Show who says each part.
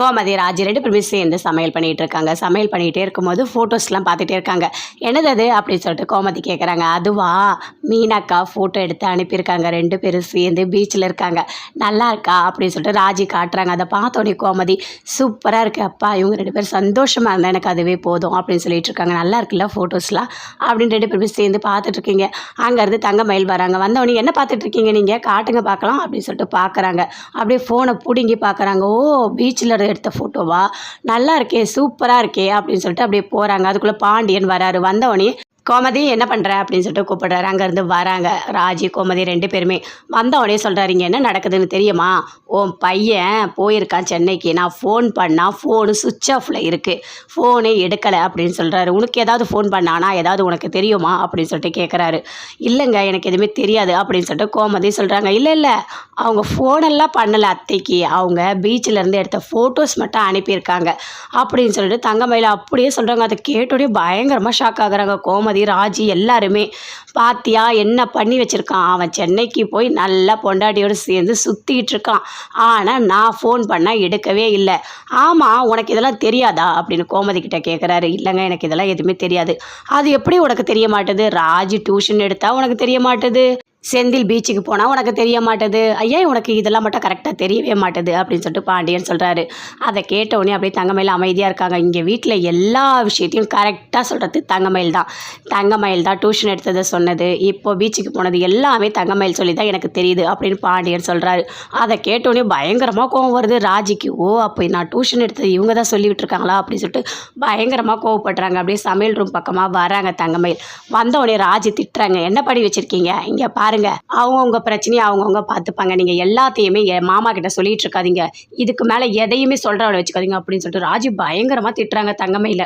Speaker 1: கோமதி, ராஜி 2 பேருமே சேர்ந்து சமையல் பண்ணிட்டு இருக்காங்க. சமையல் பண்ணிகிட்டே இருக்கும்போது ஃபோட்டோஸ்லாம் பார்த்துட்டே இருக்காங்க. "என்னது அது?" அப்படின்னு சொல்லிட்டு கோமதி கேட்குறாங்க. "அதுவா, மீனாக்கா ஃபோட்டோ எடுத்து அனுப்பியிருக்காங்க. 2 பேரும் சேர்ந்து பீச்சில் இருக்காங்க. நல்லா இருக்கா?" அப்படின்னு சொல்லிட்டு ராஜி காட்டுறாங்க. அதை பார்த்தோன்னே கோமதி, "சூப்பராக இருக்குது அப்பா, இவங்க 2 பேரும் சந்தோஷமாக இருந்தால் எனக்கு அதுவே போதும்" அப்படின்னு சொல்லிட்டு இருக்காங்க. "நல்லா இருக்குல்ல ஃபோட்டோஸ்லாம்?" அப்படின்னு 2 பேருமே சேர்ந்து பார்த்துட்ருக்கீங்க. அங்கேருந்து தங்கமயில் வராங்க. வந்தவொடனே, "என்ன பார்த்துட்ருக்கீங்க நீங்கள்? காட்டுங்க பார்க்கலாம்" அப்படின்னு சொல்லிட்டு பார்க்குறாங்க. அப்படியே ஃபோனை பிடுங்கி பார்க்குறாங்க. "ஓ, பீச்சில் எடுத்த ஃபோட்டோவா? நல்லா இருக்கே, சூப்பராக இருக்கே" அப்படின்னு சொல்லிட்டு அப்படியே போகிறாங்க. அதுக்குள்ளே பாண்டியன் வராரு. வந்தவொடனே, "கோமதி, என்ன பண்ணுற?" அப்படின்னு சொல்லிட்டு கூப்பிடுறாரு. அங்கேருந்து வராங்க ராஜி, கோமதி 2 பேருமே. வந்தவொடனே சொல்கிறாரு, "இங்கே என்ன நடக்குதுன்னு தெரியுமா? உன் பையன் போயிருக்கான் சென்னைக்கு. நான் ஃபோன் பண்ணால் ஃபோனு சுவிட்ச் ஆஃபில் இருக்குது, ஃபோனே எடுக்கலை" அப்படின்னு சொல்கிறாரு. "உனக்கு ஏதாவது ஃபோன் பண்ணானா? ஏதாவது உனக்கு தெரியுமா?" அப்படின்னு சொல்லிட்டு கேட்குறாரு. "இல்லைங்க, எனக்கு எதுவுமே தெரியாது" அப்படின்னு சொல்லிட்டு கோமதி சொல்கிறாங்க. "இல்லை இல்லை, அவங்க ஃபோனெல்லாம் பண்ணலை அத்தைக்கு. அவங்க பீச்சிலேருந்து எடுத்த ஃபோட்டோஸ் மட்டும் அனுப்பியிருக்காங்க" அப்படின்னு சொல்லிட்டு தங்கமயில அப்படியே சொல்கிறாங்க. அதை கேட்டோடனே பயங்கரமாக ஷாக் ஆகுறாங்க கோமதி, ராஜி எல்லாருமே. "பாத்தியா என்ன பண்ணி வச்சுருக்கான்? அவன் சென்னைக்கு போய் நல்லா பொண்டாட்டியோடு சேர்ந்து சுற்றிக்கிட்டு இருக்கான். ஆனால் நான் ஃபோன் பண்ணால் எடுக்கவே இல்லை." "ஆமாம், உனக்கு இதெல்லாம் தெரியாதா?" அப்படின்னு கோமதி கிட்ட கேட்குறாரு. "இல்லைங்க, எனக்கு இதெல்லாம் எதுவுமே தெரியாது." "அது எப்படி உனக்கு தெரிய மாட்டுது? ராஜி டியூஷன் எடுத்தால் உனக்கு தெரிய மாட்டுது, செந்தில் பீச்சுக்கு போனால் உனக்கு தெரிய மாட்டுது, ஐயா உனக்கு இதெல்லாம் மட்டும் கரெக்டாக தெரியவே மாட்டுது" அப்படின்னு சொல்லிட்டு பாண்டியன் சொல்கிறாரு. அதை கேட்டவுடனே அப்படியே தங்கமயில் அமைதியாக இருக்காங்க. இங்கே வீட்டில் எல்லா விஷயத்தையும் கரெக்டாக சொல்கிறது தங்கமயில் தான். தங்கமயில் தான் டியூஷன் எடுத்ததை சொன்னது, இப்போ பீச்சுக்கு போனது எல்லாமே தங்கமயில் சொல்லி தான் எனக்கு தெரியுது அப்படின்னு பாண்டியன் சொல்கிறாரு. அதை கேட்டவுடனே பயங்கரமாக கோவம் வருது ராஜிக்கு. "ஓ, அப்போ நான் டியூஷன் எடுத்தது இவங்க தான் சொல்லிவிட்டு இருக்காங்களா?" அப்படின்னு சொல்லிட்டு பயங்கரமாக கோவப்படுறாங்க. அப்படியே சமையல் ரூம் பக்கமாக வராங்க தங்கமயில். வந்தவுடனே ராஜி திட்டுறாங்க. "என்ன படி வச்சுருக்கீங்க? இங்கே பாருங்க, அவங்கவுங்க பிரச்சனையை அவங்கவுங்க பார்த்துப்பாங்க. நீங்கள் எல்லாத்தையுமே என் மாமா கிட்ட சொல்லிட்டு இருக்காதீங்க. இதுக்கு மேலே எதையுமே சொல்கிறவளை வச்சுக்காதீங்க" அப்படின்னு சொல்லிட்டு ராஜி பயங்கரமாக திட்டுறாங்க தங்கமயில.